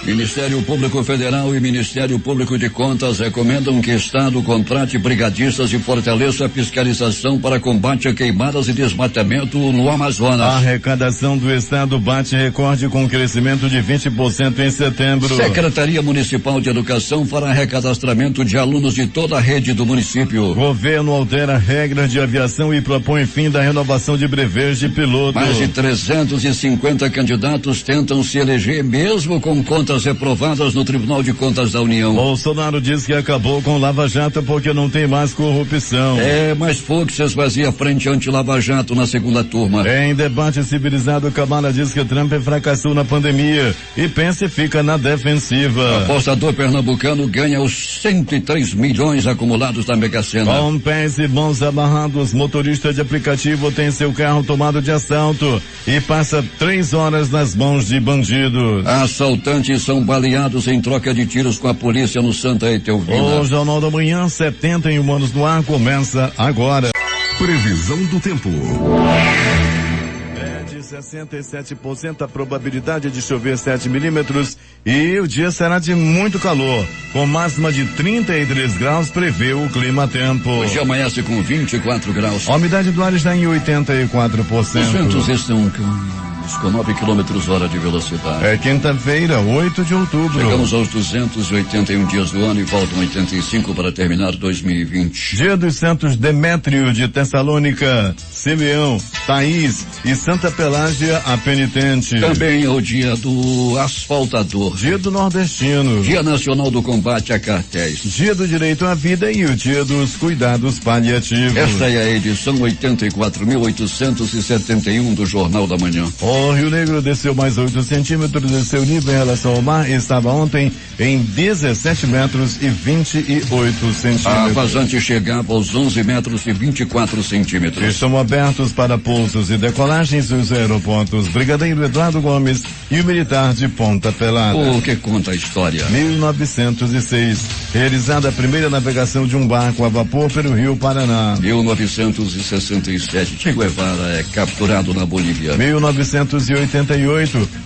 Ministério Público Federal e Ministério Público de Contas recomendam que Estado contrate brigadistas e fortaleça a fiscalização para combate a queimadas e desmatamento no Amazonas. A arrecadação do Estado bate recorde com crescimento de 20% em setembro. Secretaria Municipal de Educação fará recadastramento de alunos de toda a rede do município. Governo altera regras de aviação e propõe fim da renovação de brevês de piloto. Mais de 350 candidatos tentam se eleger mesmo com contas reprovadas no Tribunal de Contas da União. Bolsonaro diz que acabou com Lava Jato porque não tem mais corrupção. Mas Fux esvazia a frente anti-Lava Jato na segunda turma. Em debate civilizado, Kamala diz que Trump fracassou na pandemia e Pence fica na defensiva. Apostador pernambucano ganha os 103 milhões acumulados da Mega Sena. Com pés e mãos amarrados, motorista de aplicativo tem seu carro tomado de assalto e passa 3 horas nas mãos de bandidos. Assaltantes são baleados em troca de tiros com a polícia no Santa Etelvina. O Jornal da Manhã, 71 anos no ar, começa agora. Previsão do tempo. É de 67% a probabilidade de chover 7 milímetros e o dia será de muito calor, com máxima de 33 graus, prevê o Climatempo. Hoje amanhece com 24 graus. A umidade do ar está em 84%. Os ventos estão com 9 km/h de velocidade. É quinta-feira, 8 de outubro. Chegamos aos 281 dias do ano e faltam 85 para terminar 2020. Dia dos Santos Demétrio de Tessalônica, Simeão, Thaís e Santa Pelágia, a penitente. Também é o dia do asfaltador. Dia do nordestino. Dia nacional do combate a cartéis. Dia do direito à vida e o dia dos cuidados paliativos. Esta é a edição 84.871 do Jornal da Manhã. O Rio Negro desceu mais 8 centímetros de seu nível em relação ao mar e estava ontem em 17 metros e 28 centímetros. A vazante chegava aos 11 metros e 24 centímetros. Estão abertos para pousos e decolagens os aeroportos Brigadeiro Eduardo Gomes e o Militar de Ponta Pelada. O que conta a história? 1906, realizada a primeira navegação de um barco a vapor pelo Rio Paraná. 1967, Che Guevara é capturado na Bolívia. 1988,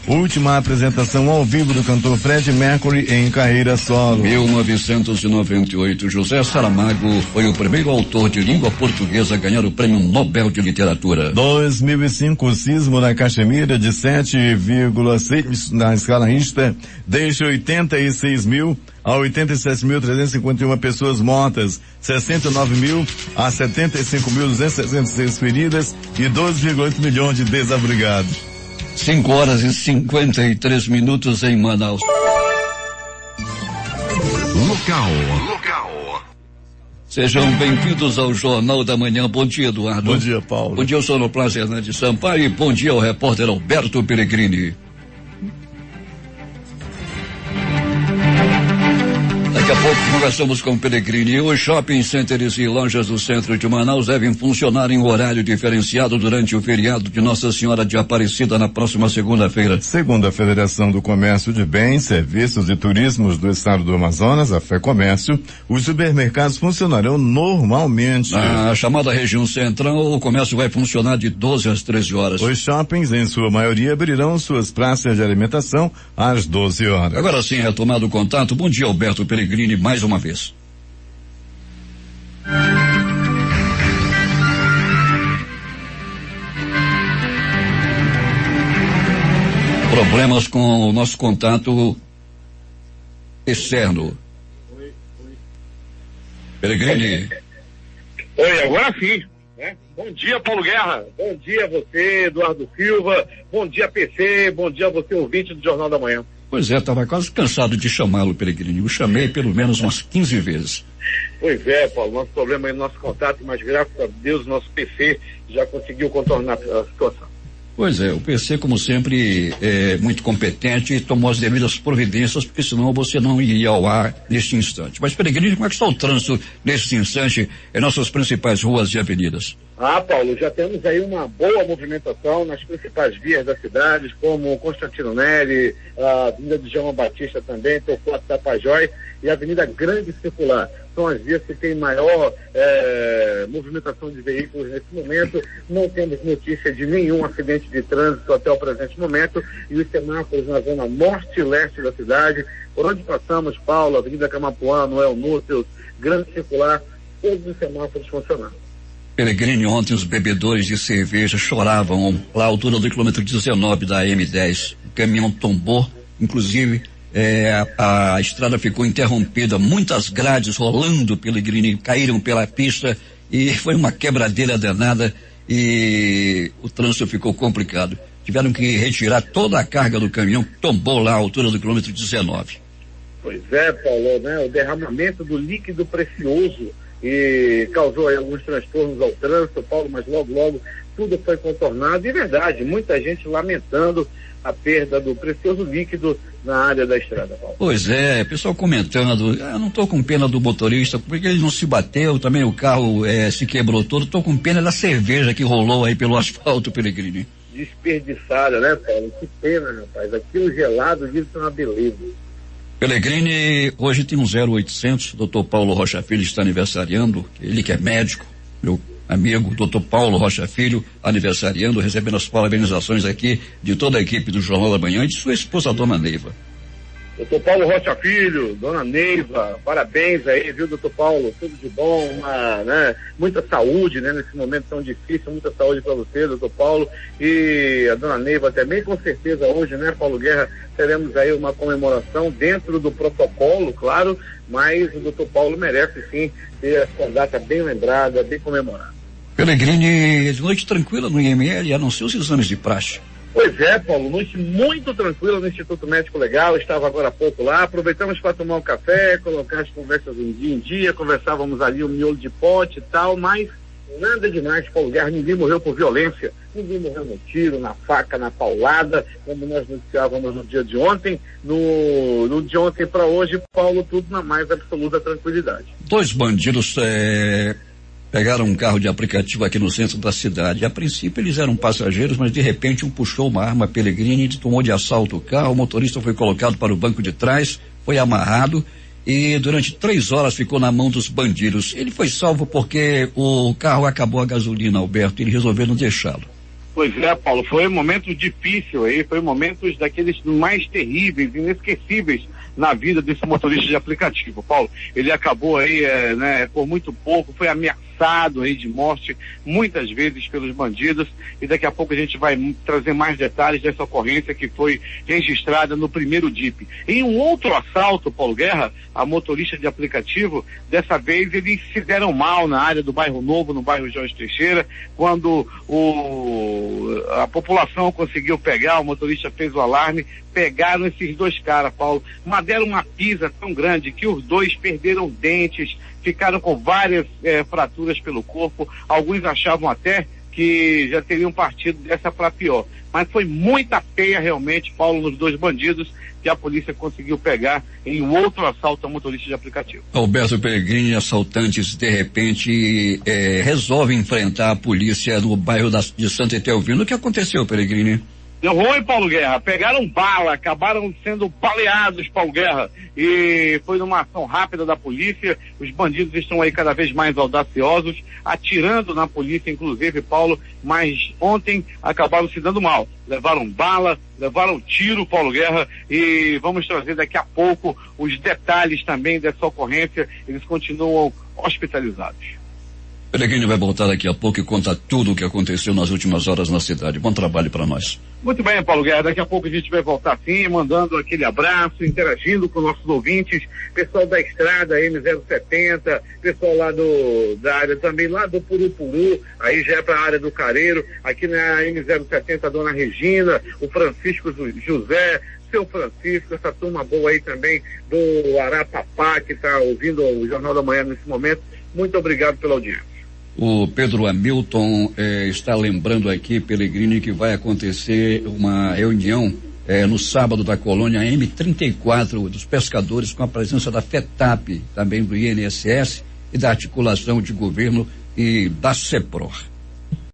última apresentação ao vivo do cantor Fred Mercury em carreira solo. 1998, José Saramago foi o primeiro autor de língua portuguesa a ganhar o Prêmio Nobel de Literatura. 2005, sismo na Caxemira de 7,6 na escala Richter deixa 86.000 a 87.351 pessoas mortas, 69.000 a 75.266 feridas e 12,8 milhões de desabrigados. 5 horas e 53 minutos em Manaus. Local. Sejam bem-vindos ao Jornal da Manhã. Bom dia, Eduardo. Bom dia, Paulo. Bom dia, eu sou o Sonoplasta Hernandes Sampaio e bom dia ao repórter Alberto Pellegrini. Daqui a pouco conversamos com o Pellegrini. Os shopping centers e lojas do centro de Manaus devem funcionar em horário diferenciado durante o feriado de Nossa Senhora de Aparecida na próxima segunda-feira. Segundo a Federação do Comércio de Bens, Serviços e Turismos do Estado do Amazonas, a FEComércio, os supermercados funcionarão normalmente. Na chamada região central, o comércio vai funcionar de 12 às 13 horas. Os shoppings, em sua maioria, abrirão suas praças de alimentação às 12 horas. Agora sim, retomado o contato. Bom dia, Alberto Pellegrini, mais uma vez. Problemas com o nosso contato externo. Pellegrini. Oi, agora sim. Né? Bom dia, Paulo Guerra. Bom dia a você, Eduardo Silva. Bom dia, PC. Bom dia a você, ouvinte do Jornal da Manhã. Pois é, estava quase cansado de chamá-lo, Pellegrini. Eu chamei pelo menos umas 15 vezes. Pois é, Paulo. Nosso problema é nosso contato, mas graças a Deus nosso PC já conseguiu contornar a situação. Pois é, o PC, como sempre, é muito competente e tomou as devidas providências, porque senão você não iria ao ar neste instante. Mas, Pellegrini, como é que está o trânsito neste instante em nossas principais ruas e avenidas? Paulo, já temos aí uma boa movimentação nas principais vias da cidade, como Constantino Neri, a Avenida de João Batista também, Torquato Tapajós e a Avenida Grande Circular. são as vias que têm maior movimentação de veículos nesse momento. Não temos notícia de nenhum acidente de trânsito até o presente momento, e os semáforos na zona norte e leste da cidade, por onde passamos, Paulo, Avenida Camapuã, Noel Núceos, Grande Circular, todos os semáforos funcionando. Peregrini, ontem os bebedores de cerveja choravam lá à altura do quilômetro 19 da M10. O caminhão tombou, inclusive a estrada ficou interrompida, muitas grades rolando, Peregrini, caíram pela pista e foi uma quebradeira danada e o trânsito ficou complicado. Tiveram que retirar toda a carga do caminhão que tombou lá à altura do quilômetro 19. Pois é, Paulo, né? O derramamento do líquido precioso e causou aí alguns transtornos ao trânsito, Paulo, mas logo tudo foi contornado, e verdade, muita gente lamentando a perda do precioso líquido na área da estrada, Paulo. Pois é, pessoal comentando, eu não tô com pena do motorista, porque ele não se bateu, também o carro se quebrou todo, tô com pena da cerveja que rolou aí pelo asfalto, Peregrini. Desperdiçada, né, Paulo? Que pena, rapaz, aquilo gelado, isso é uma beleza. Peregrini, hoje tem um 0800, doutor Paulo Rocha Filho está aniversariando, ele que é médico, meu amigo, doutor Paulo Rocha Filho, aniversariando, recebendo as parabenizações aqui de toda a equipe do Jornal da Manhã e de sua esposa, dona Neiva. Doutor Paulo Rocha Filho, dona Neiva, parabéns aí, viu, doutor Paulo, tudo de bom, muita saúde, né, nesse momento tão difícil, muita saúde para você, doutor Paulo, e a dona Neiva também, com certeza hoje, né, Paulo Guerra, teremos aí uma comemoração dentro do protocolo, claro, mas o doutor Paulo merece sim ter essa data bem lembrada, bem comemorada. Peregrini, noite tranquila no IML, a não ser os exames de praxe. Pois é, Paulo, noite muito tranquila no Instituto Médico Legal, estava agora há pouco lá, aproveitamos para tomar um café, colocar as conversas em dia, conversávamos ali o miolo de pote e tal, mas nada demais, Paulo Guerra, ninguém morreu por violência, ninguém morreu no tiro, na faca, na paulada, como nós noticiávamos no dia de ontem, no de ontem para hoje, Paulo, tudo na mais absoluta tranquilidade. 2 bandidos pegaram um carro de aplicativo aqui no centro da cidade. A princípio eles eram passageiros, mas de repente um puxou uma arma, Peregrini, e tomou de assalto o carro. O motorista foi colocado para o banco de trás, foi amarrado e durante 3 horas ficou na mão dos bandidos. Ele foi salvo porque o carro acabou a gasolina, Alberto, e eles resolveram deixá-lo. Pois é, Paulo, foi um momento difícil aí, foi momentos daqueles mais terríveis, inesquecíveis na vida desse motorista de aplicativo, Paulo. Ele acabou aí, por muito pouco, foi ameaçado aí de morte muitas vezes pelos bandidos, e daqui a pouco a gente vai trazer mais detalhes dessa ocorrência que foi registrada no primeiro DIP. Em um outro assalto, Paulo Guerra, a motorista de aplicativo, dessa vez eles se deram mal na área do Bairro Novo, no bairro Jorge Teixeira, quando a população conseguiu pegar, o motorista fez o alarme, pegaram esses 2 caras, Paulo, mas deram uma pisa tão grande que os 2 perderam dentes, ficaram com várias fraturas pelo corpo, alguns achavam até que já teriam partido dessa para pior, mas foi muita peia realmente, Paulo, nos 2 bandidos que a polícia conseguiu pegar em um outro assalto a motorista de aplicativo. Alberto Peregrini, assaltantes de repente resolvem enfrentar a polícia no bairro de Santa Etelvina. O que aconteceu, Peregrini? Deu ruim, Paulo Guerra, pegaram bala, acabaram sendo baleados, Paulo Guerra, e foi numa ação rápida da polícia. Os bandidos estão aí cada vez mais audaciosos, atirando na polícia, inclusive, Paulo, mas ontem acabaram se dando mal, levaram bala, levaram tiro, Paulo Guerra, e vamos trazer daqui a pouco os detalhes também dessa ocorrência. Eles continuam hospitalizados. Peregrini vai voltar daqui a pouco e conta tudo o que aconteceu nas últimas horas na cidade. Bom trabalho para nós. Muito bem, Paulo Guerra, daqui a pouco a gente vai voltar sim, mandando aquele abraço, interagindo com nossos ouvintes, pessoal da estrada M070, pessoal lá da área também, lá do Purupuru, aí já é para a área do Careiro, aqui na M070 a dona Regina, o Francisco José, seu Francisco, essa turma boa aí também do Arapapá, que está ouvindo o Jornal da Manhã nesse momento. Muito obrigado pela audiência. O Pedro Hamilton está lembrando aqui, Peregrini, que vai acontecer uma reunião no sábado da colônia M34 dos pescadores, com a presença da FETAP, também do INSS e da articulação de governo e da CEPROR.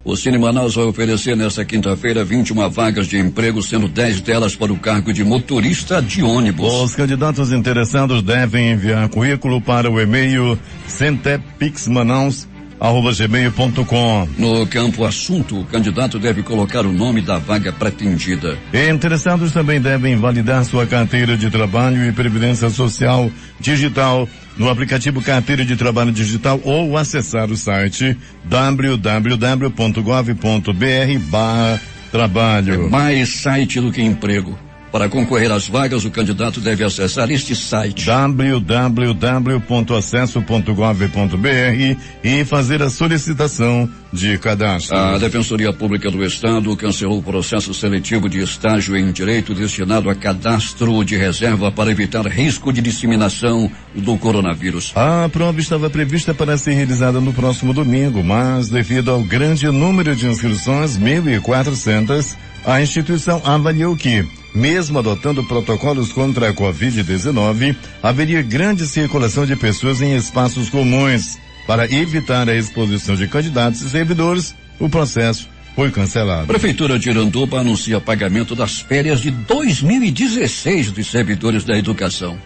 O Cine Manaus vai oferecer nesta quinta-feira 21 vagas de emprego, sendo 10 delas para o cargo de motorista de ônibus. Os candidatos interessados devem enviar currículo para o e-mail centepixmanaus@gmail.com. No campo assunto, o candidato deve colocar o nome da vaga pretendida. Interessados também devem validar sua carteira de trabalho e previdência social digital no aplicativo Carteira de Trabalho Digital ou acessar o site www.gov.br/trabalho. É mais site do que emprego. Para concorrer às vagas, o candidato deve acessar este site www.acesso.gov.br e fazer a solicitação de cadastro. A Defensoria Pública do Estado cancelou o processo seletivo de estágio em direito destinado a cadastro de reserva para evitar risco de disseminação do coronavírus. A prova estava prevista para ser realizada no próximo domingo, mas devido ao grande número de inscrições, 1.400, a instituição avaliou que, mesmo adotando protocolos contra a Covid-19, haveria grande circulação de pessoas em espaços comuns. Para evitar a exposição de candidatos e servidores, o processo foi cancelado. A Prefeitura de Iranduba anuncia pagamento das férias de 2016 dos servidores da educação.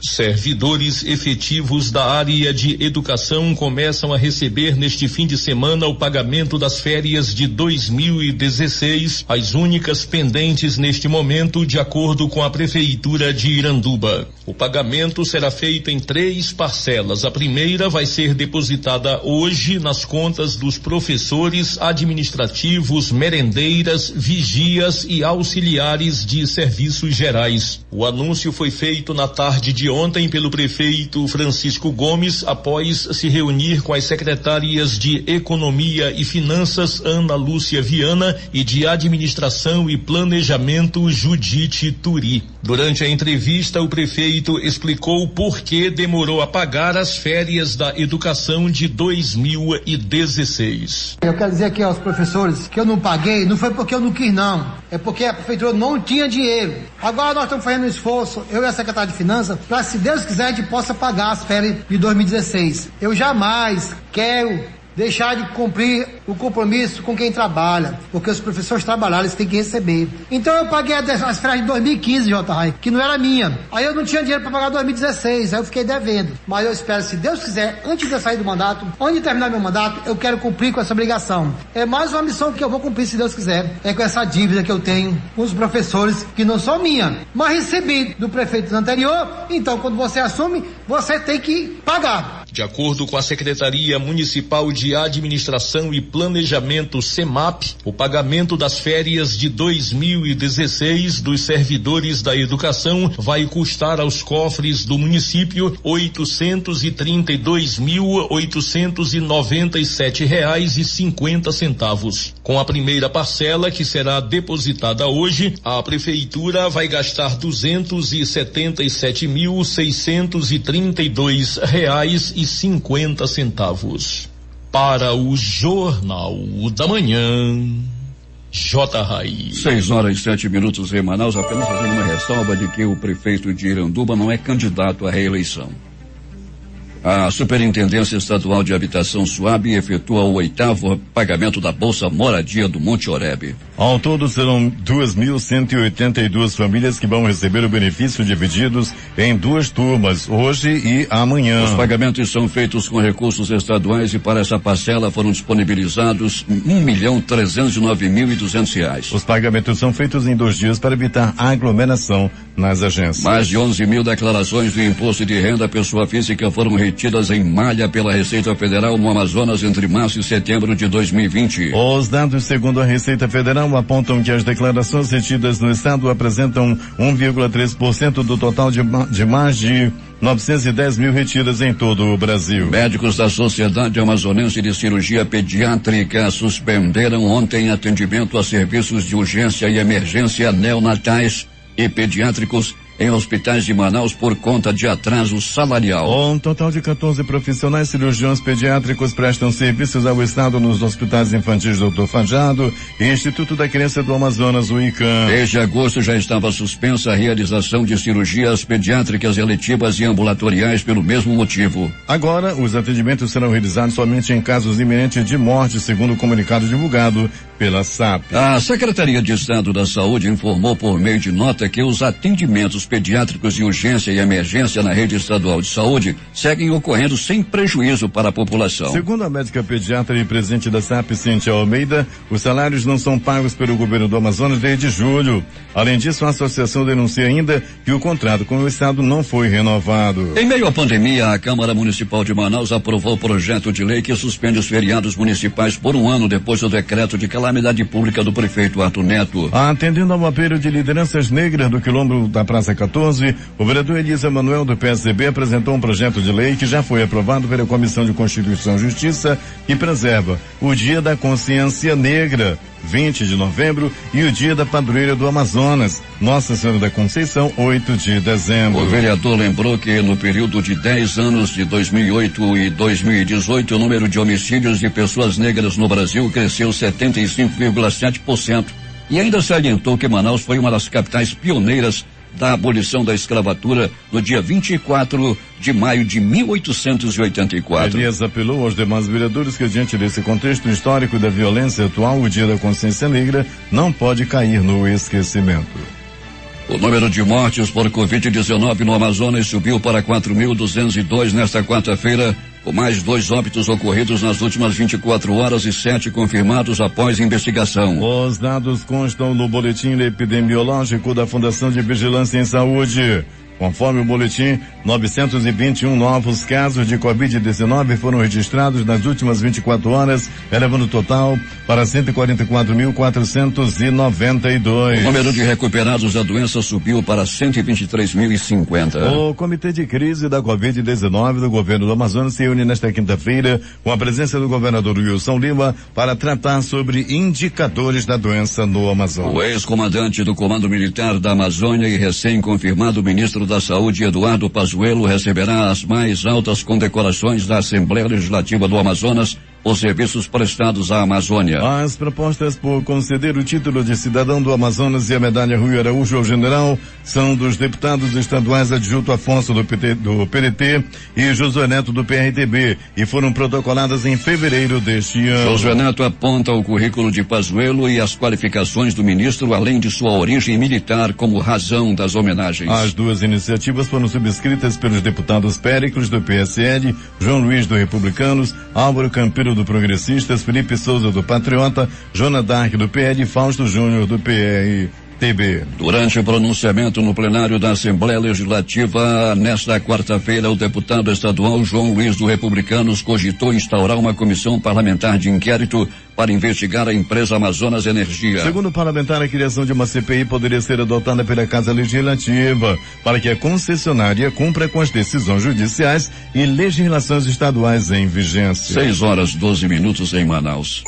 Servidores efetivos da área de educação começam a receber neste fim de semana o pagamento das férias de 2016, as únicas pendentes neste momento, de acordo com a Prefeitura de Iranduba. O pagamento será feito em 3 parcelas. A primeira vai ser depositada hoje nas contas dos professores, administrativos, merendeiras, vigias e auxiliares de serviços gerais. O anúncio foi feito na tarde de ontem pelo prefeito Francisco Gomes, após se reunir com as secretárias de Economia e Finanças, Ana Lúcia Viana, e de Administração e Planejamento, Judite Turi. Durante a entrevista, o prefeito explicou por que demorou a pagar as férias da educação de 2016. Eu quero dizer aqui aos professores que eu não paguei, não foi porque eu não quis, não. É porque a prefeitura não tinha dinheiro. Agora nós estamos fazendo um esforço, eu e a secretária de Finanças, para, se Deus quiser, a gente possa pagar as férias de 2016. Eu jamais quero deixar de cumprir o compromisso com quem trabalha, porque os professores trabalharam, eles têm que receber. Então eu paguei as férias de 2015, J. que não era minha. Aí eu não tinha dinheiro para pagar 2016, aí eu fiquei devendo. Mas eu espero, se Deus quiser, antes de eu sair do mandato, antes de terminar meu mandato, eu quero cumprir com essa obrigação. É mais uma missão que eu vou cumprir, se Deus quiser, é com essa dívida que eu tenho com os professores, que não são minha, mas recebi do prefeito anterior. Então, quando você assume, você tem que pagar. De acordo com a Secretaria Municipal de Administração e Planejamento, SEMAP, o pagamento das férias de 2016 dos servidores da educação vai custar aos cofres do município R$ 832.897,50. Com a primeira parcela, que será depositada hoje, a prefeitura vai gastar R$ 277.632,50. Para o Jornal da Manhã, J. Raiz. 6h07 em Manaus, apenas fazendo uma ressalva de que o prefeito de Iranduba não é candidato à reeleição. A Superintendência Estadual de Habitação, SUAB, efetua o 8º pagamento da Bolsa Moradia do Monte Oreb. Ao todo serão 2.182 famílias que vão receber o benefício divididos em 2 turmas, hoje e amanhã. Os pagamentos são feitos com recursos estaduais e para essa parcela foram disponibilizados R$1.309.200. Os pagamentos são feitos em 2 dias para evitar aglomeração nas agências. Mais de 11.000 declarações do imposto de renda à pessoa física foram retidas em malha pela Receita Federal no Amazonas entre março e setembro de 2020. Os dados, segundo a Receita Federal, apontam que as declarações retidas no estado apresentam 1,3% do total de mais de 910 mil retidas em todo o Brasil. Médicos da Sociedade Amazonense de Cirurgia Pediátrica suspenderam ontem atendimento a serviços de urgência e emergência neonatais e pediátricos em hospitais de Manaus por conta de atraso salarial. Um total de 14 profissionais cirurgiões pediátricos prestam serviços ao Estado nos hospitais infantis Dr. Fajado e Instituto da Criança do Amazonas, o ICAM. Desde agosto já estava suspensa a realização de cirurgias pediátricas eletivas e ambulatoriais pelo mesmo motivo. Agora, os atendimentos serão realizados somente em casos iminentes de morte, segundo o comunicado divulgado pela SAP. A Secretaria de Estado da Saúde informou por meio de nota que os atendimentos pediátricos de urgência e emergência na rede estadual de saúde seguem ocorrendo sem prejuízo para a população. Segundo a médica pediatra e presidente da SAP, Cíntia Almeida, os salários não são pagos pelo governo do Amazonas desde julho. Além disso, a associação denuncia ainda que o contrato com o Estado não foi renovado. Em meio à pandemia, a Câmara Municipal de Manaus aprovou o projeto de lei que suspende os feriados municipais por um ano depois do decreto de calamidade pública do prefeito Arthur Neto. Atendendo ao apelo de lideranças negras do quilombo da Praça 14, o vereador Elisa Manuel do PSDB apresentou um projeto de lei que já foi aprovado pela Comissão de Constituição e Justiça, que preserva o Dia da Consciência Negra, 20 de novembro, e o Dia da Padroeira do Amazonas, Nossa Senhora da Conceição, 8 de dezembro. O vereador lembrou que no período de 10 anos de 2008 e 2018, o número de homicídios de pessoas negras no Brasil cresceu 75,7%. E ainda salientou que Manaus foi uma das capitais pioneiras da abolição da escravatura no dia 24 de maio de 1884. Elias apelou aos demais vereadores que, diante desse contexto histórico da violência atual, o Dia da Consciência Negra não pode cair no esquecimento. O número de mortes por Covid-19 no Amazonas subiu para 4.202 nesta quarta-feira, com mais 2 óbitos ocorridos nas últimas 24 horas e 7 confirmados após investigação. Os dados constam no boletim epidemiológico da Fundação de Vigilância em Saúde. Conforme o boletim, 921 novos casos de Covid-19 foram registrados nas últimas 24 horas, elevando o total para 144.492. O número de recuperados da doença subiu para 123.050. O Comitê de Crise da Covid-19 do Governo do Amazonas se reúne nesta quinta-feira com a presença do governador Wilson Lima para tratar sobre indicadores da doença no Amazonas. O ex-comandante do Comando Militar da Amazônia e recém-confirmado ministro da Saúde, Eduardo Pazuello, receberá as mais altas condecorações da Assembleia Legislativa do Amazonas por serviços prestados à Amazônia. As propostas por conceder o título de cidadão do Amazonas e a medalha Rui Araújo ao general são dos deputados estaduais Adjunto Afonso do PDT e Josué Neto do PRTB e foram protocoladas em fevereiro deste ano. Josué Neto aponta o currículo de Pazuello e as qualificações do ministro, além de sua origem militar, como razão das homenagens. As duas iniciativas foram subscritas pelos deputados Péricles do PSL, João Luiz do Republicanos, Álvaro Campiro do Progressistas, Felipe Souza do Patriota, Jona Dark do PL e Fausto Júnior do PRTB. Durante o pronunciamento no plenário da Assembleia Legislativa, nesta quarta-feira, o deputado estadual João Luiz do Republicanos cogitou instaurar uma comissão parlamentar de inquérito para investigar a empresa Amazonas Energia. Segundo o parlamentar, a criação de uma CPI poderia ser adotada pela Casa Legislativa para que a concessionária cumpra com as decisões judiciais e legislações estaduais em vigência. 6:12 em Manaus.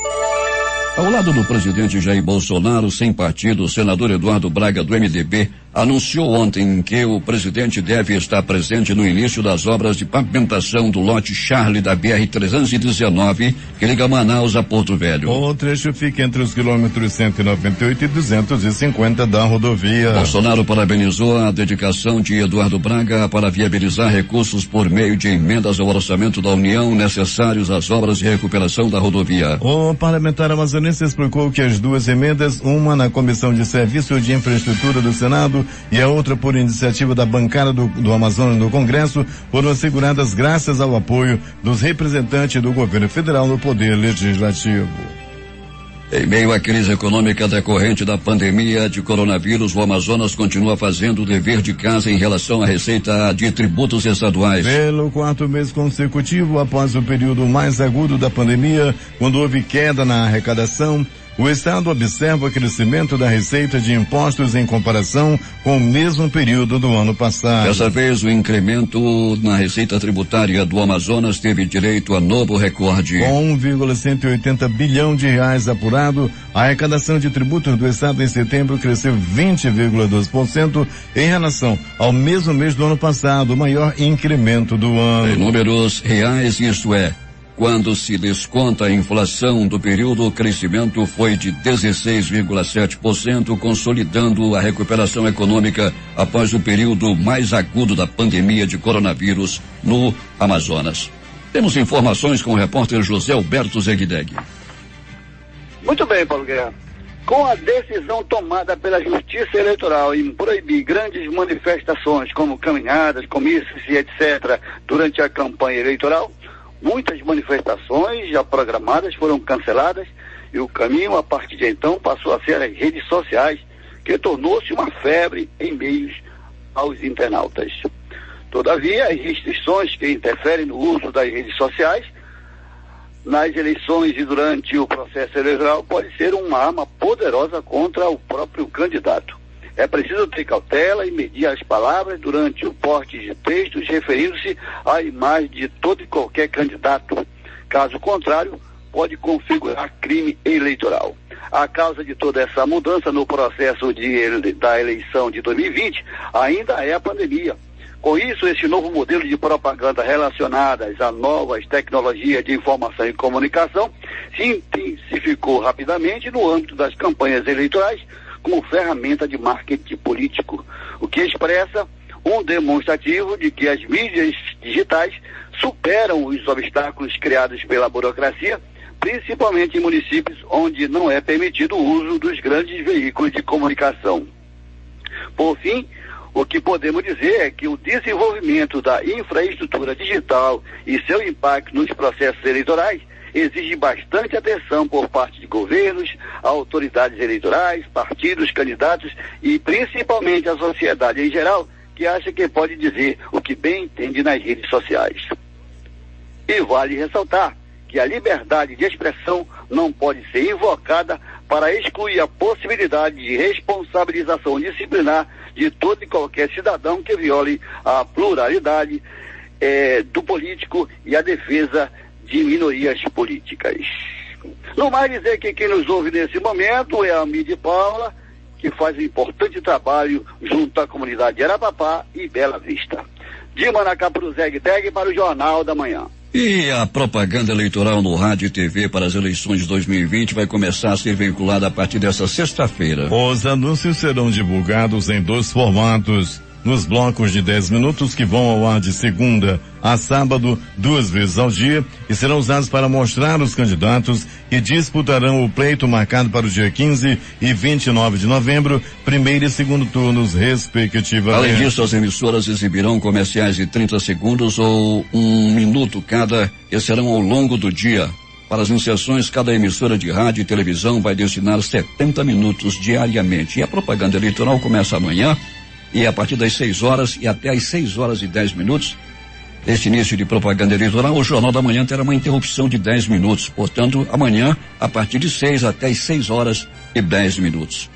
Ao lado do presidente Jair Bolsonaro, sem partido, o senador Eduardo Braga, do MDB, anunciou ontem que o presidente deve estar presente no início das obras de pavimentação do lote Charlie da BR-319, que liga Manaus a Porto Velho. O trecho fica entre os quilômetros 198 e 250 da rodovia. Bolsonaro parabenizou a dedicação de Eduardo Braga para viabilizar recursos por meio de emendas ao orçamento da União necessários às obras de recuperação da rodovia. O parlamentar amazonense explicou que as duas emendas, uma na Comissão de Serviço de Infraestrutura do Senado e a outra por iniciativa da bancada do Amazonas no Congresso, foram asseguradas graças ao apoio dos representantes do governo federal no Poder Legislativo. Em meio à crise econômica decorrente da pandemia de coronavírus, o Amazonas continua fazendo o dever de casa em relação à receita de tributos estaduais. Pelo 4º mês consecutivo, após o período mais agudo da pandemia, quando houve queda na arrecadação, o Estado observa o crescimento da receita de impostos em comparação com o mesmo período do ano passado. Dessa vez, o incremento na receita tributária do Amazonas teve direito a novo recorde. Com 1,180 bilhão de reais apurado, a arrecadação de tributos do Estado em setembro cresceu 20,2% em relação ao mesmo mês do ano passado, o maior incremento do ano. Em números reais, isto é, quando se desconta a inflação do período, o crescimento foi de 16,7%, consolidando a recuperação econômica após o período mais agudo da pandemia de coronavírus no Amazonas. Temos informações com o repórter José Alberto Zegdeg. Muito bem, Paulo Guerra. Com a decisão tomada pela Justiça Eleitoral em proibir grandes manifestações como caminhadas, comícios e etc. durante a campanha eleitoral, muitas manifestações já programadas foram canceladas e o caminho, a partir de então, passou a ser as redes sociais, que tornou-se uma febre em meio aos internautas. Todavia, as restrições que interferem no uso das redes sociais nas eleições e durante o processo eleitoral pode ser uma arma poderosa contra o próprio candidato. É preciso ter cautela e medir as palavras durante o porte de textos referindo-se à imagem de todo e qualquer candidato. Caso contrário, pode configurar crime eleitoral. A causa de toda essa mudança no processo da eleição de 2020 ainda é a pandemia. Com isso, esse novo modelo de propaganda relacionadas a novas tecnologias de informação e comunicação se intensificou rapidamente no âmbito das campanhas eleitorais como ferramenta de marketing político, o que expressa um demonstrativo de que as mídias digitais superam os obstáculos criados pela burocracia, principalmente em municípios onde não é permitido o uso dos grandes veículos de comunicação. Por fim, o que podemos dizer é que o desenvolvimento da infraestrutura digital e seu impacto nos processos eleitorais exige bastante atenção por parte de governos, autoridades eleitorais, partidos, candidatos e principalmente a sociedade em geral, que acha que pode dizer o que bem entende nas redes sociais. E vale ressaltar que a liberdade de expressão não pode ser invocada para excluir a possibilidade de responsabilização disciplinar de todo e qualquer cidadão que viole a pluralidade do político e a defesa de minorias políticas. No mais dizer que quem nos ouve nesse momento é a Midi Paula, que faz um importante trabalho junto à comunidade de Arapapá e Bela Vista. De Manacá para o Zegdeg para o Jornal da Manhã. E a propaganda eleitoral no rádio e TV para as eleições de 2020 vai começar a ser veiculada a partir dessa sexta-feira. Os anúncios serão divulgados em 2 formatos. Nos blocos de 10 minutos que vão ao ar de segunda a sábado, 2 vezes ao dia, e serão usados para mostrar os candidatos que disputarão o pleito marcado para o dia 15 e 29 de novembro, primeiro e segundo turnos, respectivamente. Além disso, as emissoras exibirão comerciais de 30 segundos ou 1 minuto cada, e serão ao longo do dia. Para as inserções, cada emissora de rádio e televisão vai destinar 70 minutos diariamente. E a propaganda eleitoral começa amanhã, e a partir das 6 horas e até às 6 horas e 10 minutos, neste início de propaganda eleitoral, o Jornal da Manhã terá uma interrupção de 10 minutos. Portanto, amanhã, a partir de 6 até às 6 horas e 10 minutos.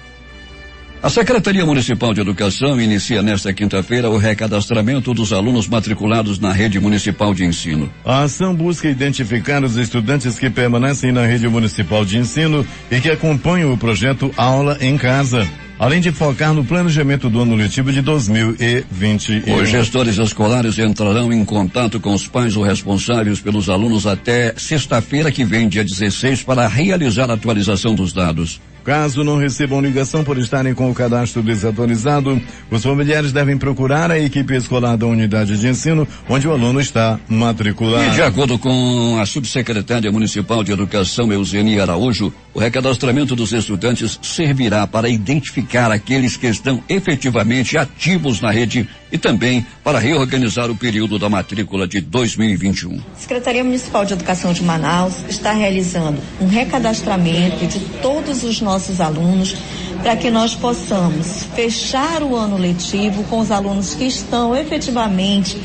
A Secretaria Municipal de Educação inicia nesta quinta-feira o recadastramento dos alunos matriculados na rede municipal de ensino. A ação busca identificar os estudantes que permanecem na rede municipal de ensino e que acompanham o projeto Aula em Casa, além de focar no planejamento do ano letivo de 2021. Os gestores escolares entrarão em contato com os pais ou responsáveis pelos alunos até sexta-feira que vem, dia 16, para realizar a atualização dos dados. Caso não recebam ligação por estarem com o cadastro desatualizado, os familiares devem procurar a equipe escolar da unidade de ensino onde o aluno está matriculado. E de acordo com a subsecretária municipal de Educação, Eusenia Araújo, o recadastramento dos estudantes servirá para identificar aqueles que estão efetivamente ativos na rede e também para reorganizar o período da matrícula de 2021. A Secretaria Municipal de Educação de Manaus está realizando um recadastramento de todos os nossos alunos para que nós possamos fechar o ano letivo com os alunos que estão efetivamente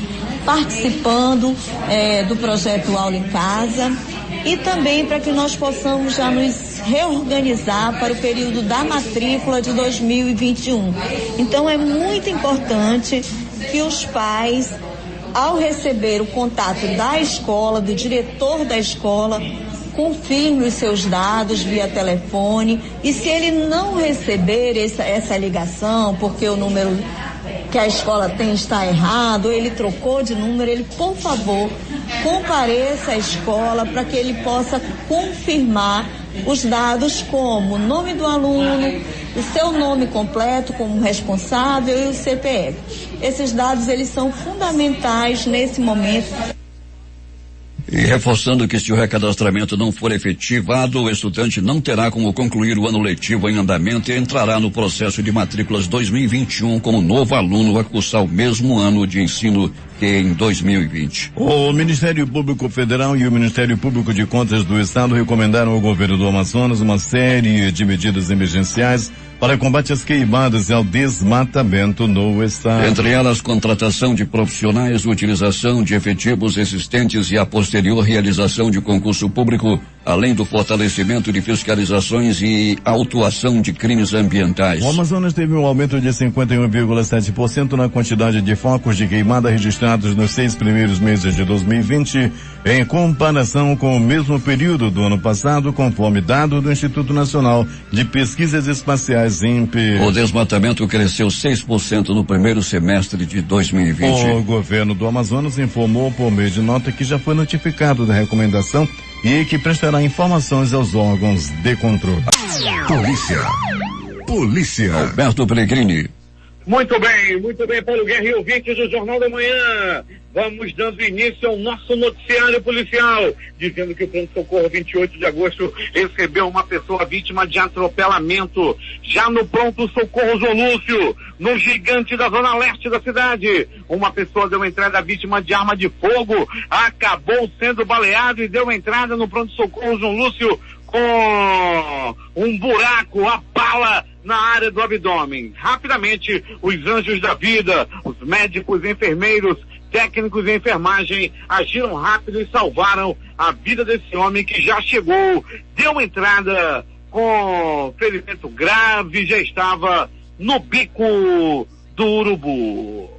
participando do projeto Aula em Casa e também para que nós possamos já nos reorganizar para o período da matrícula de 2021. Então é muito importante que os pais, ao receber o contato da escola, do diretor da escola, confirme os seus dados via telefone, e se ele não receber essa ligação, porque o número que a escola tem está errado, ou ele trocou de número, ele, por favor, compareça à escola para que ele possa confirmar os dados como o nome do aluno, o seu nome completo como responsável e o CPF. Esses dados, eles são fundamentais nesse momento. E reforçando que se o recadastramento não for efetivado, o estudante não terá como concluir o ano letivo em andamento e entrará no processo de matrículas 2021 como novo aluno a cursar o mesmo ano de ensino que em 2020. O Ministério Público Federal e o Ministério Público de Contas do Estado recomendaram ao governo do Amazonas uma série de medidas emergenciais para combate às queimadas e ao desmatamento no estado. Entre elas, contratação de profissionais, utilização de efetivos existentes e a posterior realização de concurso público, além do fortalecimento de fiscalizações e autuação de crimes ambientais. O Amazonas teve um aumento de 51,7% na quantidade de focos de queimada registrados nos 6 primeiros meses de 2020, em comparação com o mesmo período do ano passado, conforme dado do Instituto Nacional de Pesquisas Espaciais, INPE. O desmatamento cresceu 6% no primeiro semestre de 2020. O governo do Amazonas informou por meio de nota que já foi notificado da recomendação e que prestará informações aos órgãos de controle. Polícia. Alberto Pellegrini. Muito bem, Paulo Guerra e ouvintes do Jornal da Manhã. Vamos dando início ao nosso noticiário policial, dizendo que o pronto-socorro 28 de agosto recebeu uma pessoa vítima de atropelamento. Já no pronto-socorro João Lúcio, no Gigante da zona leste da cidade, uma pessoa deu entrada vítima de arma de fogo, acabou sendo baleado e deu entrada no pronto-socorro João Lúcio com um buraco, a bala na área do abdômen. Rapidamente, os anjos da vida, os médicos, enfermeiros, técnicos de enfermagem agiram rápido e salvaram a vida desse homem que já chegou, deu entrada com ferimento grave, já estava no bico do urubu.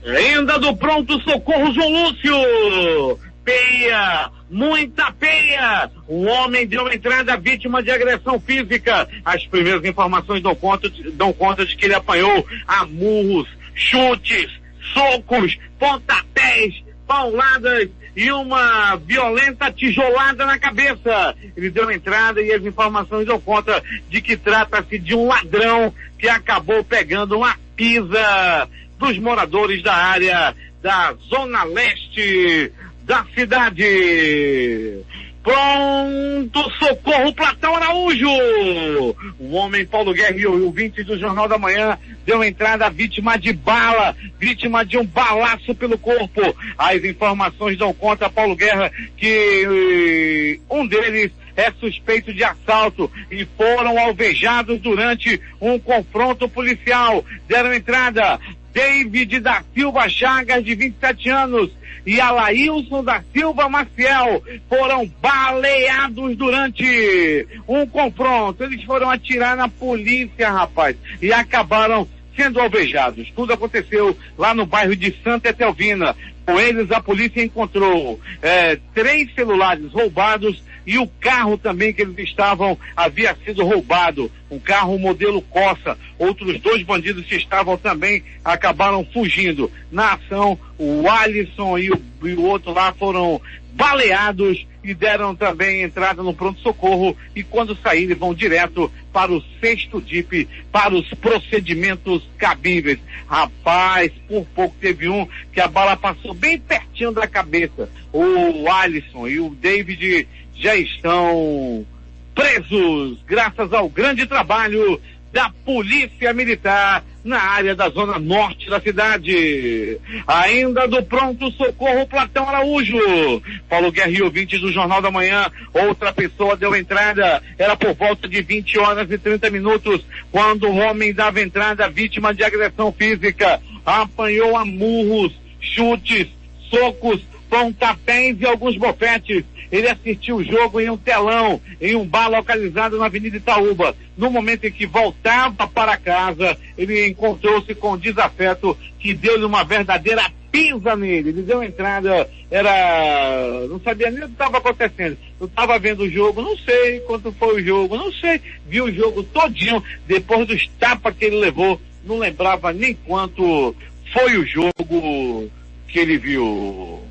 Ainda do pronto-socorro João Lúcio, peia, muita peia. Um homem deu entrada vítima de agressão física. As primeiras informações dão conta de que ele apanhou a murros, chutes, socos, pontapés, pauladas e uma violenta tijolada na cabeça. Ele deu entrada e as informações dão conta de que trata-se de um ladrão que acabou pegando uma pisa dos moradores da área da zona leste da cidade. Pronto socorro Platão Araújo. O homem Paulo Guerra e o ouvinte do Jornal da Manhã deu entrada vítima de bala, vítima de um balaço pelo corpo. As informações dão conta, Paulo Guerra, que um deles é suspeito de assalto e foram alvejados durante um confronto policial. Deram entrada David da Silva Chagas, de 27 anos, e Alailson da Silva Maciel foram baleados durante um confronto. Eles foram atirar na polícia, rapaz, e acabaram sendo alvejados. Tudo aconteceu lá no bairro de Santa Etelvina. Com eles, a polícia encontrou 3 celulares roubados e o carro também que eles estavam havia sido roubado. Um carro modelo Corsa. Outros 2 bandidos que estavam também acabaram fugindo. Na ação, o Alisson e o outro lá foram baleados e deram também entrada no pronto-socorro, e quando saírem vão direto para o 6º DIP para os procedimentos cabíveis. Rapaz, por pouco teve um que a bala passou bem pertinho da cabeça. O Alisson e o David já estão presos, graças ao grande trabalho da Polícia Militar na área da zona norte da cidade. Ainda do pronto-socorro Platão Araújo. Paulo Guerra e ouvintes do Jornal da Manhã, outra pessoa deu entrada, era por volta de 20h30, quando um homem dava entrada vítima de agressão física, apanhou a murros, chutes, socos, pontapés e alguns bofetes. Ele assistiu o jogo em um telão, em um bar localizado na Avenida Itaúba. No momento em que voltava para casa, ele encontrou-se com um desafeto que deu-lhe uma verdadeira pisa nele. Ele deu entrada, não sabia nem o que estava acontecendo. Eu estava vendo o jogo, não sei quanto foi o jogo, não sei. Vi o jogo todinho, depois dos tapas que ele levou, não lembrava nem quanto foi o jogo que ele viu.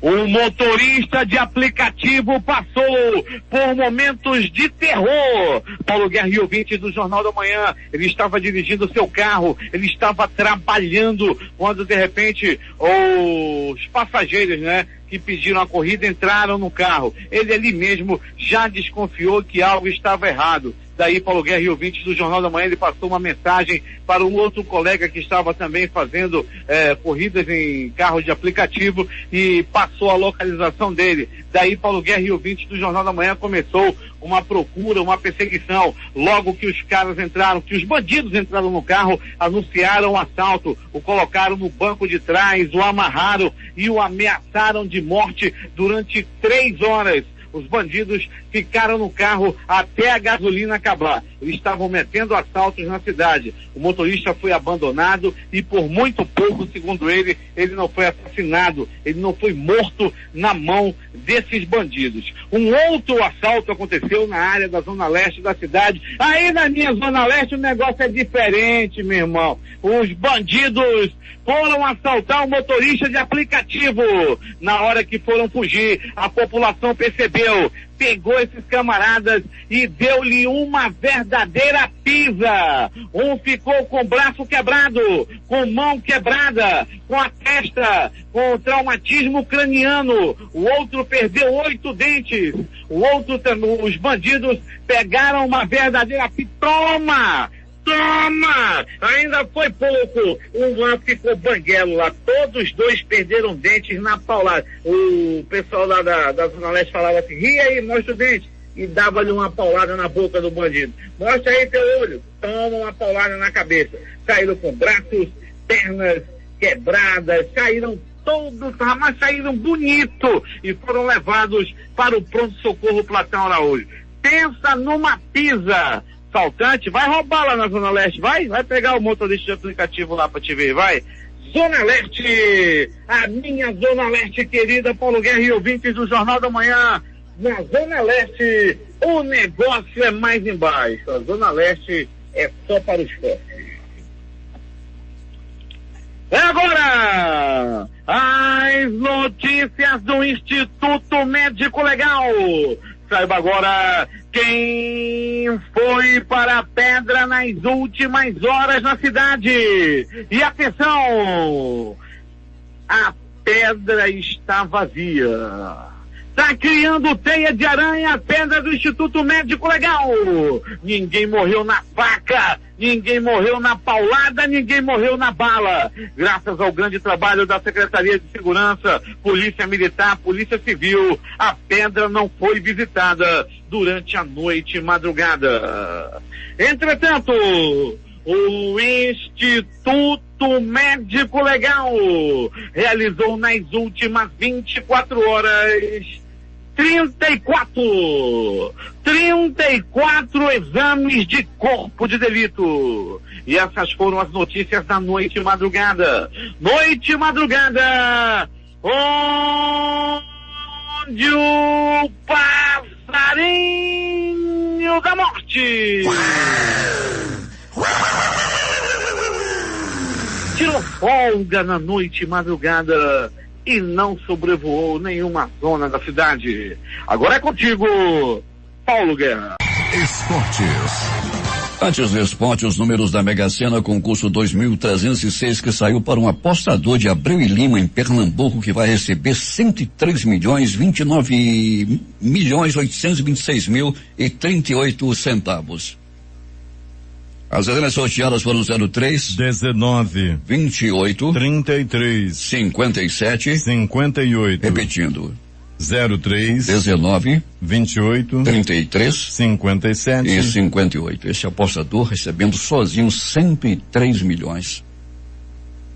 O motorista de aplicativo passou por momentos de terror. Paulo Guerra e ouvintes do Jornal da Manhã, ele estava dirigindo o seu carro, ele estava trabalhando, quando de repente os passageiros, que pediram a corrida entraram no carro. Ele ali mesmo já desconfiou que algo estava errado. Daí, Paulo Guerra e ouvintes do Jornal da Manhã, ele passou uma mensagem para um outro colega que estava também fazendo corridas em carro de aplicativo e passou a localização dele. Daí, Paulo Guerra e ouvintes do Jornal da Manhã começou uma procura, uma perseguição. Logo que os caras entraram, que os bandidos entraram no carro, anunciaram o assalto, o colocaram no banco de trás, o amarraram e o ameaçaram de morte durante 3 horas. Os bandidos ficaram no carro até a gasolina acabar. Eles estavam metendo assaltos na cidade. O motorista foi abandonado e por muito pouco, segundo ele não foi assassinado, ele não foi morto na mão desses bandidos. Um outro assalto aconteceu na área da zona leste da cidade. Aí na minha zona leste o negócio é diferente, meu irmão. Os bandidos foram assaltar o motorista de aplicativo. Na hora que foram fugir, a população percebeu, pegou esses camaradas e deu-lhe uma verdadeira pisa. Um ficou com o braço quebrado, com mão quebrada, com a testa, com traumatismo craniano. O outro perdeu 8 dentes. Os bandidos pegaram uma verdadeira pisa. Toma! Ainda foi pouco. Um lá ficou banguelo lá. Todos os 2 perderam dentes na paulada. O pessoal lá da Zona Leste falava assim: ri aí, mostra o dente. E dava-lhe uma paulada na boca do bandido. Mostra aí teu olho. Toma uma paulada na cabeça. Saíram com braços, pernas quebradas, saíram todos, mas saíram bonito e foram levados para o pronto-socorro Platão Araújo. Pensa numa pisa. Assaltante, vai roubar lá na Zona Leste, vai pegar o motorista de aplicativo lá pra te ver, vai. Zona Leste, a minha Zona Leste querida, Paulo Guerra e ouvintes do Jornal da Manhã. Na Zona Leste, o negócio é mais embaixo. A Zona Leste é só para os fortes. Agora, as notícias do Instituto Médico Legal. Saiba agora quem foi para a pedra nas últimas horas na cidade. E atenção, a pedra está vazia. Está criando teia de aranha a pedra do Instituto Médico Legal. Ninguém morreu na faca, ninguém morreu na paulada, ninguém morreu na bala. Graças ao grande trabalho da Secretaria de Segurança, Polícia Militar, Polícia Civil, a pedra não foi visitada durante a noite e madrugada. Entretanto, o Instituto Médico Legal realizou nas últimas 24 horas 34 exames de corpo de delito. E essas foram as notícias da noite e madrugada. Noite e madrugada, onde o passarinho da morte tirou folga na noite e madrugada e não sobrevoou nenhuma zona da cidade. Agora é contigo, Paulo Guerra. Esportes. Antes do esporte, os números da Mega Sena, concurso 2306, que saiu para um apostador de Abreu e Lima, em Pernambuco, que vai receber 103.826.038 As dezenas sorteadas foram 03, 19, 28, 33, 57, 58. Repetindo. 03, 19, 28, 33, 57 e 58. Esse apostador recebendo sozinho 103 milhões.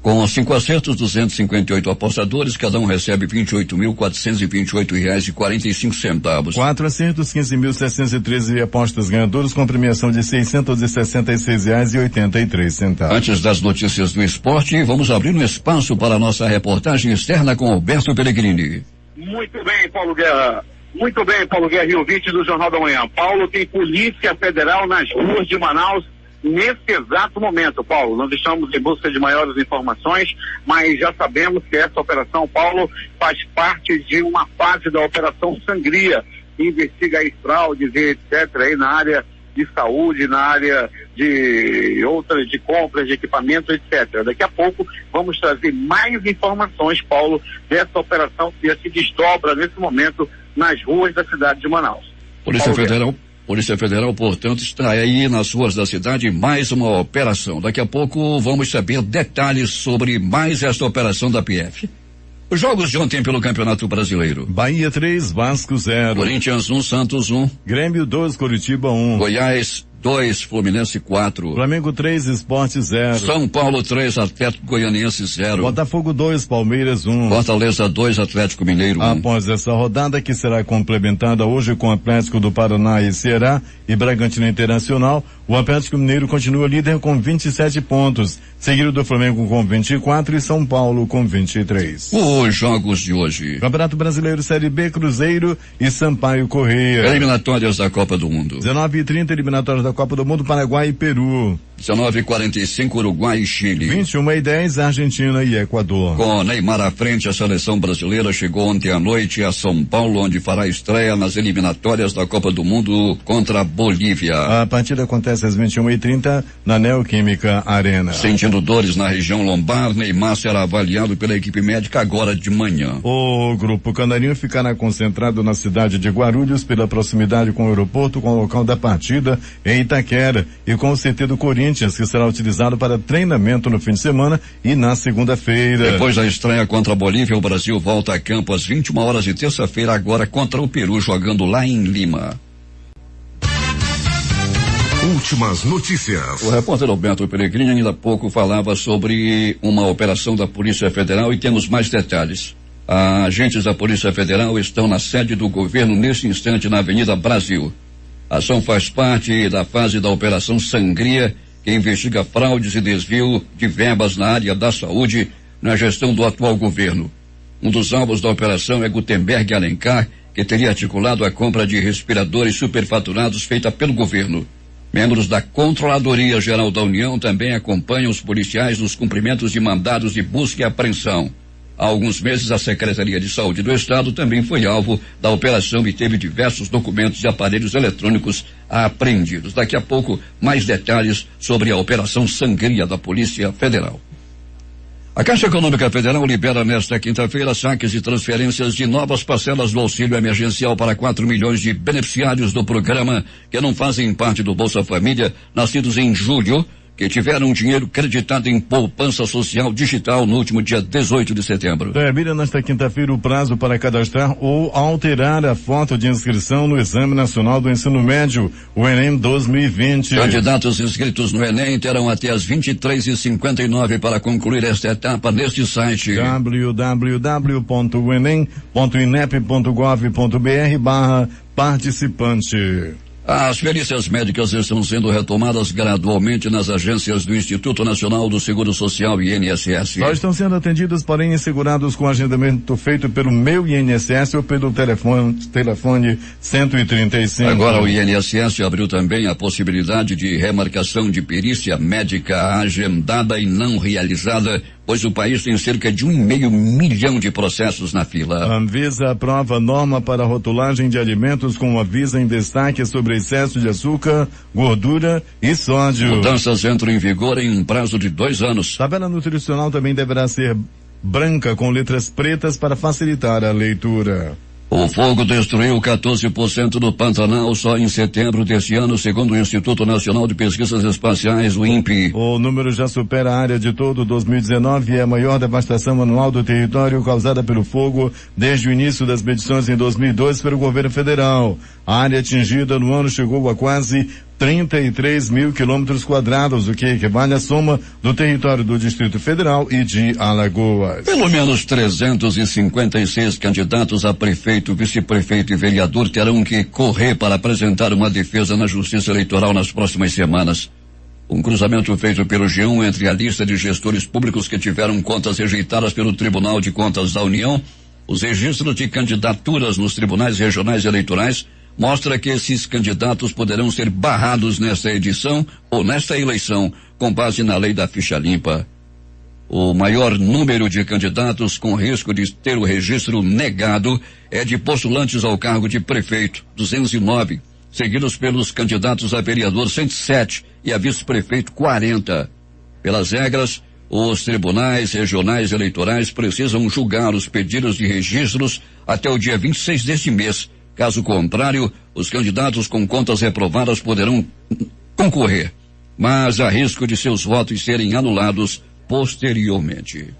Com 5 acertos, 258 apostadores, cada um recebe R$28.428,45. 4 acertos, 15.713 apostas ganhadoras com premiação de R$666,83. Antes das notícias do esporte, vamos abrir um espaço para a nossa reportagem externa com Alberto Pellegrini. Muito bem, Paulo Guerra. Muito bem, Paulo Guerra e ouvinte do Jornal da Manhã. Paulo, tem Polícia Federal nas ruas de Manaus nesse exato momento, Paulo. Nós estamos em busca de maiores informações, mas já sabemos que essa operação, Paulo, faz parte de uma fase da Operação Sangria, que investiga aí fraudes e etc. aí na área de saúde, na área de outras, de compras de equipamento, etc. Daqui a pouco vamos trazer mais informações, Paulo, dessa operação que se desdobra nesse momento nas ruas da cidade de Manaus. Polícia Federal, portanto, está aí nas ruas da cidade, mais uma operação. Daqui a pouco vamos saber detalhes sobre mais esta operação da PF. Os jogos de ontem pelo Campeonato Brasileiro. Bahia 3, Vasco 0. Corinthians 1, Santos 1. Grêmio 2, Curitiba 1. Goiás 2, Fluminense 4. Flamengo 3, Sport 0. São Paulo 3, Atlético Goianiense 0. Botafogo 2, Palmeiras 1. Fortaleza 2, Atlético Mineiro 1. Após essa rodada, que será complementada hoje com o Atlético do Paraná e Ceará e Bragantino Internacional, o Atlético Mineiro continua líder com 27 pontos, seguido do Flamengo com 24 e São Paulo com 23. Os jogos de hoje. Campeonato Brasileiro Série B, Cruzeiro e Sampaio Corrêa. Eliminatórias da Copa do Mundo. 19h30, eliminatórias da Copa do Mundo, Paraguai e Peru. 19h45, Uruguai e Chile. 21h10, Argentina e Equador. Com Neymar à frente, a seleção brasileira chegou ontem à noite a São Paulo, onde fará estreia nas eliminatórias da Copa do Mundo contra a Bolívia. A partida acontece às 21h30 na Neoquímica Arena. Sentindo dores na região lombar, Neymar será avaliado pela equipe médica agora de manhã. O Grupo Canarinho ficará concentrado na cidade de Guarulhos pela proximidade com o aeroporto, com o local da partida em Itaquera e com o CT do Corinthians, que será utilizado para treinamento no fim de semana e na segunda-feira. Depois da estreia contra a Bolívia, o Brasil volta a campo às 21 horas de terça-feira, agora contra o Peru, jogando lá em Lima. Últimas notícias. O repórter Alberto Pellegrini ainda há pouco falava sobre uma operação da Polícia Federal e temos mais detalhes. Agentes da Polícia Federal estão na sede do governo neste instante na Avenida Brasil. A ação faz parte da fase da Operação Sangria, que investiga fraudes e desvio de verbas na área da saúde na gestão do atual governo. Um dos alvos da operação é Gutenberg Alencar, que teria articulado a compra de respiradores superfaturados feita pelo governo. Membros da Controladoria Geral da União também acompanham os policiais nos cumprimentos de mandados de busca e apreensão. Há alguns meses, a Secretaria de Saúde do Estado também foi alvo da operação e teve diversos documentos e aparelhos eletrônicos apreendidos. Daqui a pouco, mais detalhes sobre a Operação Sangria da Polícia Federal. A Caixa Econômica Federal libera nesta quinta-feira saques e transferências de novas parcelas do auxílio emergencial para 4 milhões de beneficiários do programa que não fazem parte do Bolsa Família, nascidos em julho, que tiveram dinheiro creditado em poupança social digital no último dia 18 de setembro. Termina nesta quinta-feira o prazo para cadastrar ou alterar a foto de inscrição no Exame Nacional do Ensino Médio, o Enem 2020. Candidatos inscritos no Enem terão até as 23h59 para concluir esta etapa neste site. www.enem.inep.gov.br/participante. As perícias médicas estão sendo retomadas gradualmente nas agências do Instituto Nacional do Seguro Social e INSS. Só estão sendo atendidos, porém, assegurados com agendamento feito pelo Meu INSS ou pelo telefone 135. Agora o INSS abriu também a possibilidade de remarcação de perícia médica agendada e não realizada, pois o país tem cerca de 1,5 milhão de processos na fila. A Anvisa aprova norma para rotulagem de alimentos com aviso em destaque sobre excesso de açúcar, gordura e sódio. Mudanças entram em vigor em um prazo de 2 anos. Tabela nutricional também deverá ser branca com letras pretas para facilitar a leitura. O fogo destruiu 14% do Pantanal só em setembro deste ano, segundo o Instituto Nacional de Pesquisas Espaciais, o INPE. O número já supera a área de todo 2019 e é a maior devastação anual do território causada pelo fogo desde o início das medições em 2002 pelo governo federal. A área atingida no ano chegou a quase 33 mil quilômetros quadrados, o que equivale à soma do território do Distrito Federal e de Alagoas. Pelo menos 356 candidatos a prefeito, vice-prefeito e vereador terão que correr para apresentar uma defesa na Justiça Eleitoral nas próximas semanas. Um cruzamento feito pelo G1 entre a lista de gestores públicos que tiveram contas rejeitadas pelo Tribunal de Contas da União, os registros de candidaturas nos tribunais regionais eleitorais, mostra que esses candidatos poderão ser barrados nesta edição ou nesta eleição, com base na lei da ficha limpa. O maior número de candidatos com risco de ter o registro negado é de postulantes ao cargo de prefeito, 209, seguidos pelos candidatos a vereador, 107, e a vice-prefeito, 40. Pelas regras, os tribunais regionais eleitorais precisam julgar os pedidos de registros até o dia 26 deste mês. Caso contrário, os candidatos com contas reprovadas poderão concorrer, mas há risco de seus votos serem anulados posteriormente.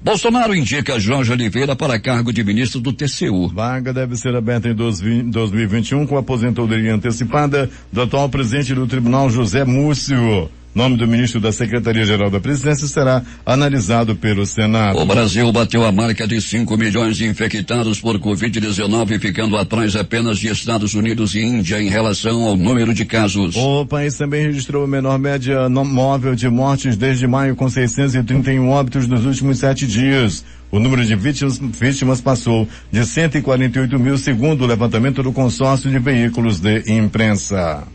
Bolsonaro indica Jorge Oliveira para cargo de ministro do TCU. Vaga deve ser aberta em 2021 com a aposentadoria antecipada do atual presidente do Tribunal, José Múcio. Nome do ministro da Secretaria-Geral da Presidência será analisado pelo Senado. O Brasil bateu a marca de 5 milhões de infectados por Covid-19, ficando atrás apenas de Estados Unidos e Índia em relação ao número de casos. O país também registrou a menor média móvel de mortes desde maio, com 631 óbitos nos últimos 7 dias. O número de vítimas passou de 148 mil, segundo o levantamento do consórcio de veículos de imprensa.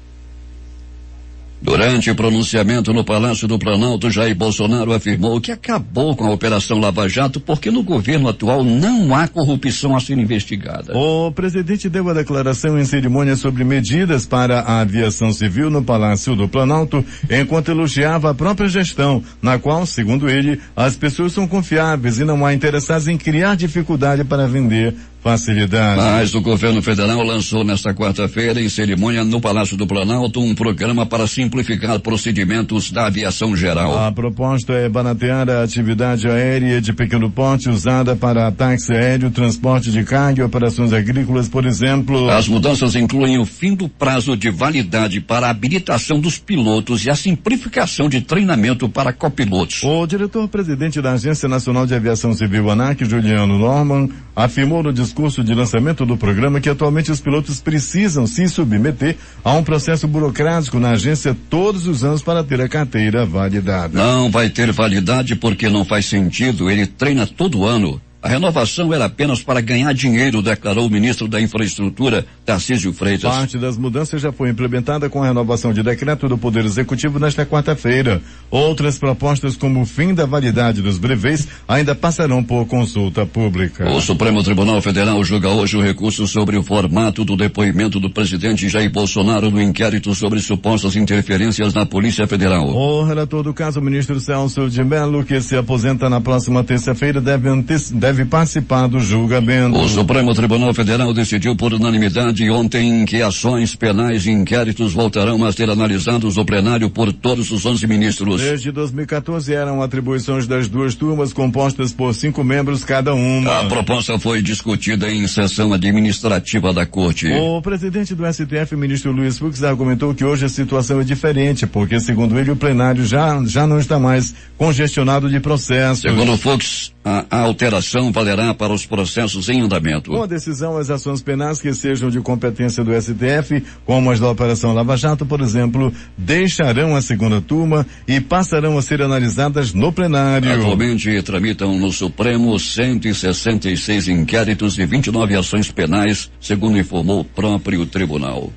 Durante o pronunciamento no Palácio do Planalto, Jair Bolsonaro afirmou que acabou com a Operação Lava Jato porque no governo atual não há corrupção a ser investigada. O presidente deu a declaração em cerimônia sobre medidas para a aviação civil no Palácio do Planalto, enquanto elogiava a própria gestão, na qual, segundo ele, as pessoas são confiáveis e não há interessados em criar dificuldade para vender facilidade. Mas o governo federal lançou nesta quarta-feira, em cerimônia no Palácio do Planalto, um programa para simplificar procedimentos da aviação geral. A proposta é baratear a atividade aérea de pequeno porte usada para táxi aéreo, transporte de carga e operações agrícolas, por exemplo. As mudanças incluem o fim do prazo de validade para a habilitação dos pilotos e a simplificação de treinamento para copilotos. O diretor-presidente da Agência Nacional de Aviação Civil, ANAC, Juliano Norman, afirmou no discurso de lançamento do programa que atualmente os pilotos precisam se submeter a um processo burocrático na agência todos os anos para ter a carteira validada. Não vai ter validade porque não faz sentido, ele treina todo ano. A renovação era apenas para ganhar dinheiro, declarou o ministro da Infraestrutura, Tarcísio Freitas. Parte das mudanças já foi implementada com a renovação de decreto do Poder Executivo nesta quarta-feira. Outras propostas, como o fim da validade dos brevês, ainda passarão por consulta pública. O Supremo Tribunal Federal julga hoje o recurso sobre o formato do depoimento do presidente Jair Bolsonaro no inquérito sobre supostas interferências na Polícia Federal. O relator do caso, o ministro Celso de Mello, que se aposenta na próxima terça-feira, deve participar do julgamento. O Supremo Tribunal Federal decidiu por unanimidade ontem que ações penais e inquéritos voltarão a ser analisados no plenário por todos os 11 ministros. Desde 2014 eram atribuições das duas turmas compostas por 5 membros cada uma. A proposta foi discutida em sessão administrativa da Corte. O presidente do STF, ministro Luiz Fux, argumentou que hoje a situação é diferente, porque, segundo ele, o plenário já não está mais congestionado de processos. Segundo Fux, a alteração valerá para os processos em andamento. Com a decisão, as ações penais que sejam de competência do STF, como as da Operação Lava Jato, por exemplo, deixarão a segunda turma e passarão a ser analisadas no plenário. Atualmente tramitam no Supremo 166 inquéritos e 29 ações penais, segundo informou o próprio tribunal.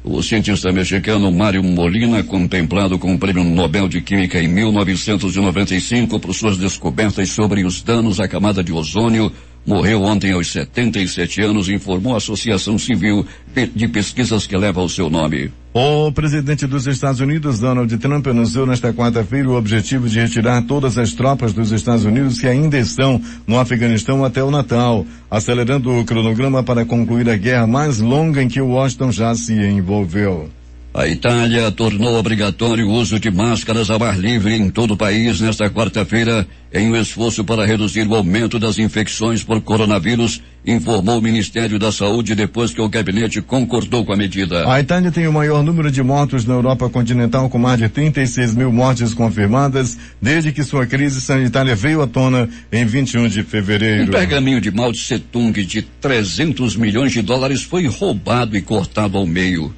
O cientista mexicano Mário Molina, contemplado com o Prêmio Nobel de Química em 1995 por suas descobertas sobre os danos à camada de ozônio, morreu ontem aos 77 anos, informou a Associação Civil de Pesquisas que leva o seu nome. O presidente dos Estados Unidos, Donald Trump, anunciou nesta quarta-feira o objetivo de retirar todas as tropas dos Estados Unidos que ainda estão no Afeganistão até o Natal, acelerando o cronograma para concluir a guerra mais longa em que Washington já se envolveu. A Itália tornou obrigatório o uso de máscaras ao ar livre em todo o país nesta quarta-feira, em um esforço para reduzir o aumento das infecções por coronavírus, informou o Ministério da Saúde depois que o gabinete concordou com a medida. A Itália tem o maior número de mortos na Europa continental, com mais de 36 mil mortes confirmadas desde que sua crise sanitária veio à tona em 21 de fevereiro. Um pergaminho de Mao Tse Tung de 300 milhões de dólares foi roubado e cortado ao meio.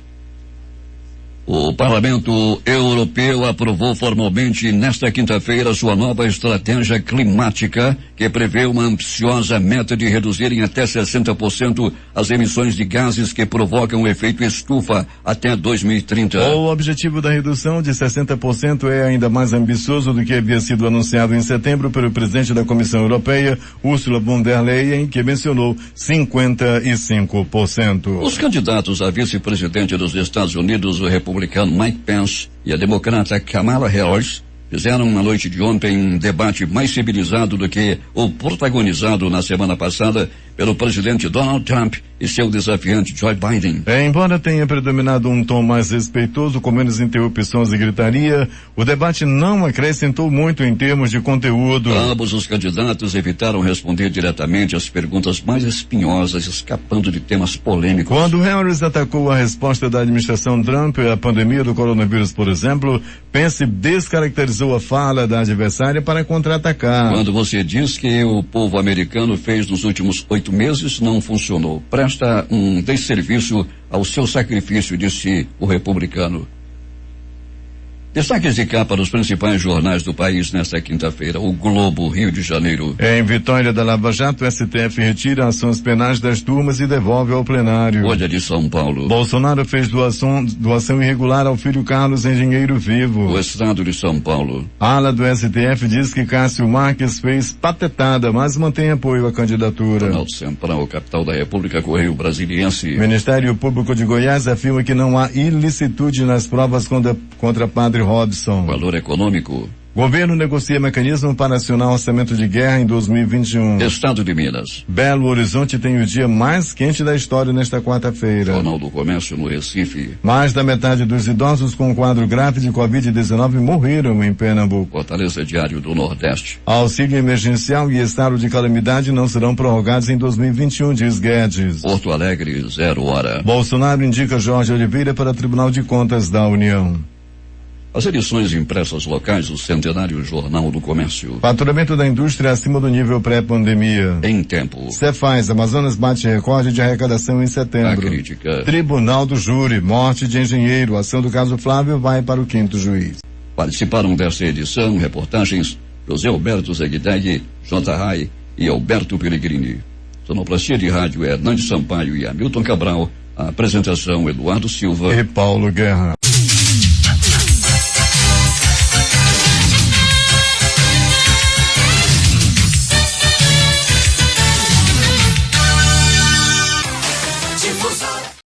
O Parlamento Europeu aprovou formalmente nesta quinta-feira sua nova estratégia climática, que prevê uma ambiciosa meta de reduzir em até 60% as emissões de gases que provocam o efeito estufa até 2030. O objetivo da redução de 60% é ainda mais ambicioso do que havia sido anunciado em setembro pelo presidente da Comissão Europeia, Ursula von der Leyen, que mencionou 55%. Os candidatos a vice-presidente dos Estados Unidos, o republicano Mike Pence e a democrata Kamala Harris, fizeram na noite de ontem um debate mais civilizado do que o protagonizado na semana passada pelo presidente Donald Trump e seu desafiante Joe Biden. Embora tenha predominado um tom mais respeitoso, com menos interrupções e gritaria, o debate não acrescentou muito em termos de conteúdo. Ambos os candidatos evitaram responder diretamente às perguntas mais espinhosas, escapando de temas polêmicos. Quando Harris atacou a resposta da administração Trump à pandemia do coronavírus, por exemplo, Pence descaracterizou a fala da adversária para contra-atacar. Quando você diz que o povo americano fez nos últimos 8 meses, não funcionou. Presta um desserviço ao seu sacrifício, disse o republicano. Destaques de capa dos principais jornais do país nesta quinta-feira. O Globo, Rio de Janeiro. Em vitória da Lava Jato, o STF retira ações penais das turmas e devolve ao plenário. Folha de São Paulo. Bolsonaro fez doação irregular ao filho Carlos, engenheiro vivo. O Estado de São Paulo. A ala do STF diz que Cássio Marques fez patetada, mas mantém apoio à candidatura. Jornal Central, capital da República, Correio Brasiliense. Ministério Público de Goiás afirma que não há ilicitude nas provas contra Padre Robson. Valor econômico. Governo negocia mecanismo para acionar orçamento de guerra em 2021. Estado de Minas. Belo Horizonte tem o dia mais quente da história nesta quarta-feira. Jornal do Comércio no Recife. Mais da metade dos idosos com quadro grave de Covid-19 morreram em Pernambuco. Fortaleza Diário do Nordeste. Auxílio emergencial e estado de calamidade não serão prorrogados em 2021, diz Guedes. Porto Alegre, 0 hora. Bolsonaro indica Jorge Oliveira para Tribunal de Contas da União. As edições impressas locais, o Centenário Jornal do Comércio. Faturamento da indústria acima do nível pré-pandemia. Em tempo. Cefaz, Amazonas bate recorde de arrecadação em setembro. A crítica. Tribunal do Júri, morte de engenheiro, ação do caso Flávio vai para o 5º juiz. Participaram dessa edição reportagens José Alberto Zegdeg, J. Rai e Alberto Pellegrini. Sonoplastia de rádio Hernandes Sampaio e Hamilton Cabral. A apresentação Eduardo Silva e Paulo Guerra.